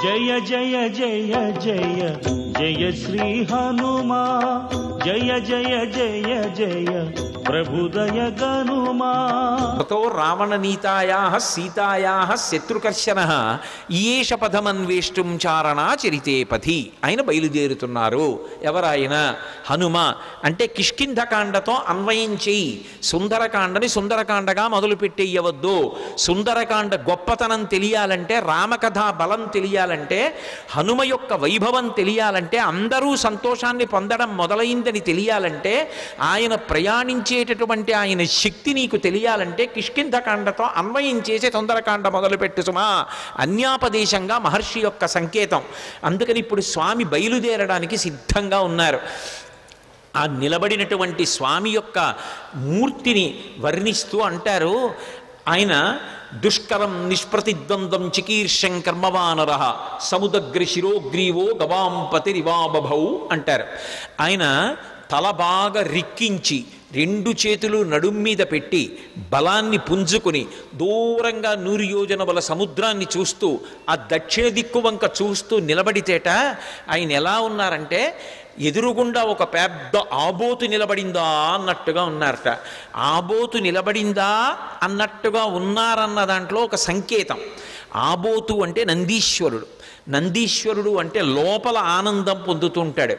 జయ జయ జయ జయ జయ శ్రీ హనుమా జయ జయ జయ జయ ప్రభుదయ గనుమా. తతో రావణనీతాయాః సీతాయాః శత్రుకర్షణః ఈయేష పదమన్వేష్టం చారణా చరితే పథి. ఆయన బయలుదేరుతున్నారు. ఎవరాయన? హనుమ. అంటే కిష్కింధకాండతో అన్వయం చేయి. సుందరకాండని సుందరకాండగా మొదలు పెట్టేయవద్దు. సుందరకాండ గొప్పతనం తెలియాలంటే, రామకథా బలం తెలియాలంటే, హనుమ యొక్క వైభవం తెలియాలంటే, అందరూ సంతోషాన్ని పొందడం మొదలైందని తెలియాలంటే, ఆయన ప్రయాణించేటటువంటి ఆయన శక్తి నీకు తెలియాలంటే కిష్కింధకాండతో అన్వయం చేసే సుందరకాండ మొదలుపెట్టు సుమా. అన్యాపదేశంగా మహర్షి యొక్క సంకేతం. అందుకని ఇప్పుడు స్వామి బయలుదేరడానికి సిద్ధంగా ఉన్నారు. ఆ నిలబడినటువంటి స్వామి యొక్క మూర్తిని వర్ణిస్తూ అంటారు ఆయన, దుష్కరం నిష్ప్రతిద్వంద్వం చికీర్షం కర్మవానర సముదగ్ర శిరోగ్రీవో గవాంపతిరివాబభౌ అంటారు. ఆయన తల బాగా రిక్కించి రెండు చేతులు నడుం మీద పెట్టి బలాన్ని పుంజుకుని దూరంగా 100 యోజనముల సముద్రాన్ని చూస్తూ ఆ దక్షిణ దిక్కు వంక చూస్తూ నిలబడితేట ఆయన ఎలా ఉన్నారంటే, ఎదురుగుండా ఒక పెద్ద ఆబోతు నిలబడిందా అన్నట్టుగా ఉన్నారట. ఆబోతు నిలబడిందా అన్నట్టుగా ఉన్నారన్న దాంట్లో ఒక సంకేతం. ఆబోతు అంటే నందీశ్వరుడు. నందీశ్వరుడు అంటే లోపల ఆనందం పొందుతూ ఉంటాడు.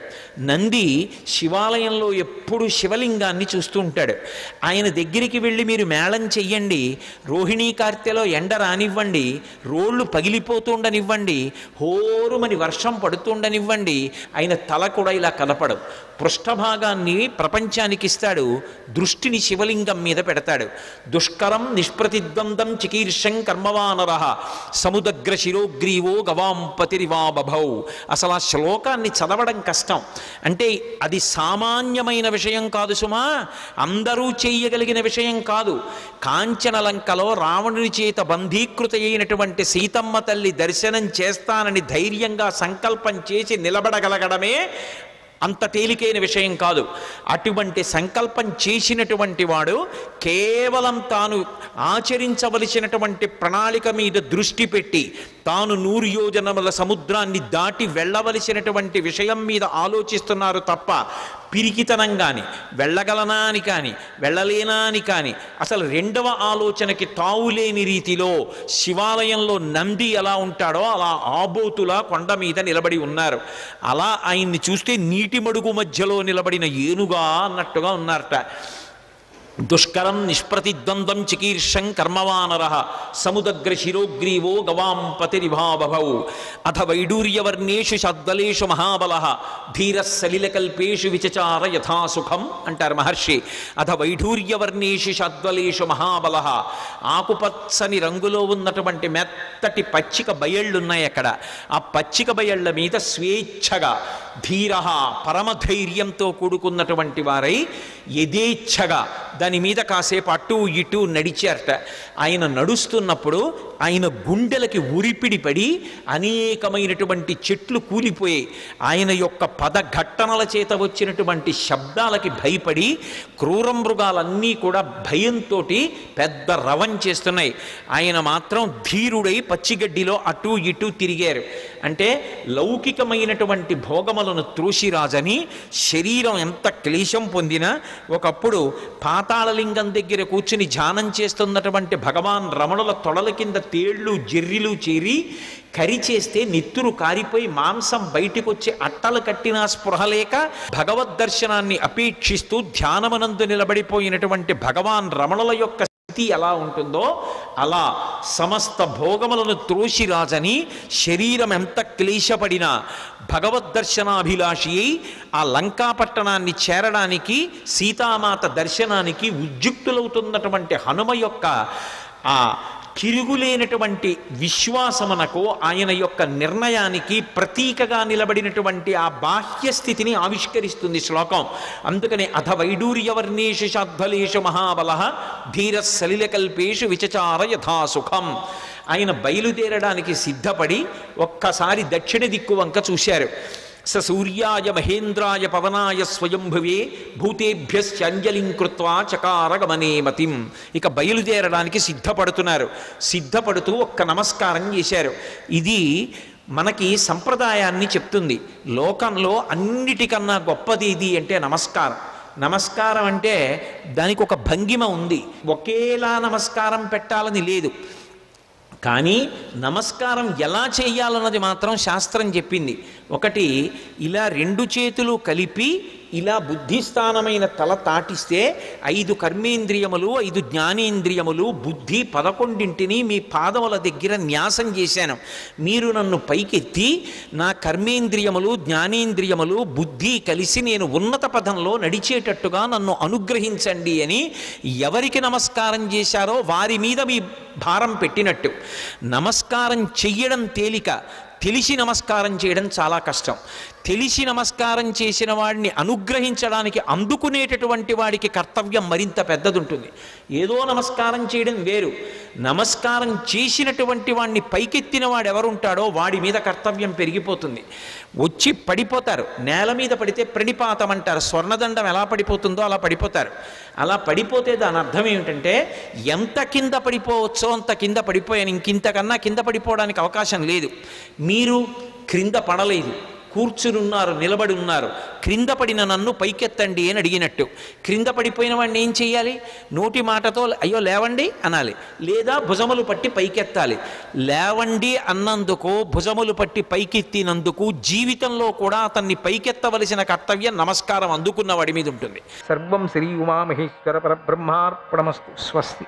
నంది శివాలయంలో ఎప్పుడు శివలింగాన్ని చూస్తూ ఉంటాడు. ఆయన దగ్గరికి వెళ్ళి మీరు మేళం చెయ్యండి, రోహిణీ కార్తెలో ఎండ రానివ్వండి, రోళ్ళు పగిలిపోతుండనివ్వండి, హోరుమని వర్షం పడుతుండనివ్వండి, ఆయన తల కూడా ఇలా కనపడు. పృష్ఠభాగాన్ని ప్రపంచానికి ఇస్తాడు, దృష్టిని శివలింగం మీద పెడతాడు. దుష్కరం నిష్ప్రతిద్వందం చికీర్షం కర్మవానర సముదగ్ర శిరోగ్రీవో గవాంపతిరివాబభౌ. అసలు ఆ శ్లోకాన్ని చదవడం కష్టం. అంటే అది సామాన్యమైన విషయం కాదు సుమా, అందరూ చేయగలిగిన విషయం కాదు. కాంచనలంకలో రావణుని చేత బంధీకృత అయినటువంటి సీతమ్మ తల్లి దర్శనం చేస్తానని ధైర్యంగా సంకల్పం చేసి నిలబడగలగడమే అంత తేలికైన విషయం కాదు. అటువంటి సంకల్పం చేసినటువంటి వాడు కేవలం తాను ఆచరించవలసినటువంటి ప్రణాళిక మీద దృష్టి పెట్టి తాను 100 యోజనముల సముద్రాన్ని దాటి వెళ్ళవలసినటువంటి విషయం మీద ఆలోచిస్తున్నారు తప్ప పిరికితనం కానీ, వెళ్ళగలనా అని కానీ, వెళ్ళలేనా అని కానీ, అసలు రెండవ ఆలోచనకి తావులేని రీతిలో శివాలయంలో నంది ఎలా ఉంటాడో అలా ఆబోతులా కొండ మీద నిలబడి ఉన్నారు. అలా ఆయన్ని చూస్తే నీటి మడుగు మధ్యలో నిలబడిన ఏనుగా అన్నట్టుగా ఉన్నారట. దుష్కరం నిష్ప్రతిద్వంద్వం చికీర్షం కర్మవానర సముదగ్ర శిరోగ్రీవో గవాంపతిరివాబభౌ అథ వైడూర్యవర్ణేషు శద్వలేషు మహాబల ధీర సలిలకల్పేషు విచచార యథాసుఖం అంటారు మహర్షి. అథ వైఢూర్యవర్ణేషు శద్వలేషు మహాబల. ఆకుపచ్చని రంగులో ఉన్నటువంటి మెత్తటి పచ్చిక బయళ్ళున్నాయి అక్కడ. ఆ పచ్చిక బయళ్ళ మీద స్వేచ్ఛగా ధీర పరమధైర్యంతో కూడుకున్నటువంటి వారై యథేచ్ఛగా దాని మీద కాసేపు అటు ఇటు నడిచారట. ఆయన నడుస్తున్నప్పుడు ఆయన గుండెలకి ఉరిపిడి పడి అనేకమైనటువంటి చెట్లు కూలిపోయాయి. ఆయన యొక్క పదఘట్టనల చేత వచ్చినటువంటి శబ్దాలకి భయపడి క్రూర మృగాలన్నీ కూడా భయంతో పెద్ద రవం చేస్తున్నాయి. ఆయన మాత్రం ధీరుడై పచ్చిగడ్డిలో అటు ఇటు తిరిగారు. అంటే లౌకికమైనటువంటి భోగములను త్రోసిరాజని శరీరం ఎంత క్లేశం పొందినా ఒకప్పుడు పాతాళలింగం దగ్గర కూర్చుని ధ్యానం చేస్తున్నటువంటి భగవాన్ రమణుల తొడల కింద తేళ్లు జెర్రిలు చేరి కరి చేస్తే నెత్తురు కారిపోయి మాంసం బయటికి వచ్చి అట్టలు కట్టినా స్పృహలేక భగవద్దర్శనాన్ని అపేక్షిస్తూ ధ్యానమనందు నిలబడిపోయినటువంటి భగవాన్ రమణుల యొక్క స్థితి ఎలా ఉంటుందో అలా సమస్త భోగములను త్రోసిరాజని శరీరం ఎంత క్లేశపడినా భగవద్దర్శనాభిలాషి అయి ఆ లంకాపట్టణాన్ని చేరడానికి సీతామాత దర్శనానికి ఉద్యుక్తులవుతున్నటువంటి హనుమ యొక్క ఆ తిరుగులేనటువంటి విశ్వాసమునకు ఆయన యొక్క నిర్ణయానికి ప్రతీకగా నిలబడినటువంటి ఆ బాహ్య స్థితిని ఆవిష్కరిస్తుంది శ్లోకం. అందుకనే అథ వైడూర్యవర్ణేషు శాద్వలేషు మహాబల ధీర సలిలకల్పేషు విచచార యథాసుఖం. ఆయన బయలుదేరడానికి సిద్ధపడి ఒక్కసారి దక్షిణ దిక్కు వంక చూశారు. స సూర్యాయ మహేంద్రాయ పవనాయ స్వయంభువే భూతేభ్యశ్చంజలిం కృత్వా చకార గమనే మతిం. ఇక బయలుదేరడానికి సిద్ధపడుతున్నారు. సిద్ధపడుతూ ఒక్క నమస్కారం చేశారు. ఇది మనకి సంప్రదాయాన్ని చెప్తుంది. లోకంలో అన్నిటికన్నా గొప్పది ఇది అంటే నమస్కారం. నమస్కారం అంటే దానికి ఒక భంగిమ ఉంది. ఒకేలా నమస్కారం పెట్టాలని లేదు, కానీ నమస్కారం ఎలా చేయాలన్నది మాత్రం శాస్త్రం చెప్పింది. ఒకటి, ఇలా 2 చేతులు కలిపి ఇలా బుద్ధిస్థానమైన తల తాటిస్తే 5 కర్మేంద్రియములు 5 జ్ఞానేంద్రియములు బుద్ధి 11ంటిని మీ పాదముల దగ్గర న్యాసం చేశాను. మీరు నన్ను పైకెత్తి నా కర్మేంద్రియములు జ్ఞానేంద్రియములు బుద్ధి కలిసి నేను ఉన్నత పదంలో నడిచేటట్టుగా నన్ను అనుగ్రహించండి అని ఎవరికి నమస్కారం చేశారో వారి మీద మీ భారం పెట్టినట్టు. నమస్కారం చెయ్యడం తేలిక, తెలిసి నమస్కారం చేయడం చాలా కష్టం. తెలిసి నమస్కారం చేసిన వాడిని అనుగ్రహించడానికి అందుకునేటటువంటి వాడికి కర్తవ్యం మరింత పెద్దది ఉంటుంది. ఏదో నమస్కారం చేయడం వేరు, నమస్కారం చేసినటువంటి వాడిని పైకెత్తిన వాడు ఎవరుంటాడో వాడి మీద కర్తవ్యం పెరిగిపోతుంది. వచ్చి పడిపోతారు, నేల మీద పడితే ప్రణిపాతం అంటారు. స్వర్ణదండం ఎలా పడిపోతుందో అలా పడిపోతారు. అలా పడిపోతే దాని అర్థం ఏమిటంటే ఎంత కింద పడిపోవచ్చో అంత కింద పడిపోయాను, ఇంకింతకన్నా కింద పడిపోవడానికి అవకాశం లేదు. మీరు క్రింద పడలేదు, కూర్చుని ఉన్నారు, నిలబడి ఉన్నారు, క్రింద పడిన నన్ను పైకెత్తండి అని అడిగినట్టు. క్రింద పడిపోయిన వాడిని ఏం చేయాలి? నోటి మాటతో అయ్యో లేవండి అనాలి, లేదా భుజములు పట్టి పైకెత్తాలి. లేవండి అన్నందుకు, భుజములు పట్టి పైకెత్తినందుకు జీవితంలో కూడా అతన్ని పైకెత్తవలసిన కర్తవ్యం నమస్కారం అందుకున్న వాడి మీద ఉంటుంది. సర్వం శ్రీ ఉమామహేశ్వర పరబ్రహ్మార్పణమస్తు. స్వస్తి.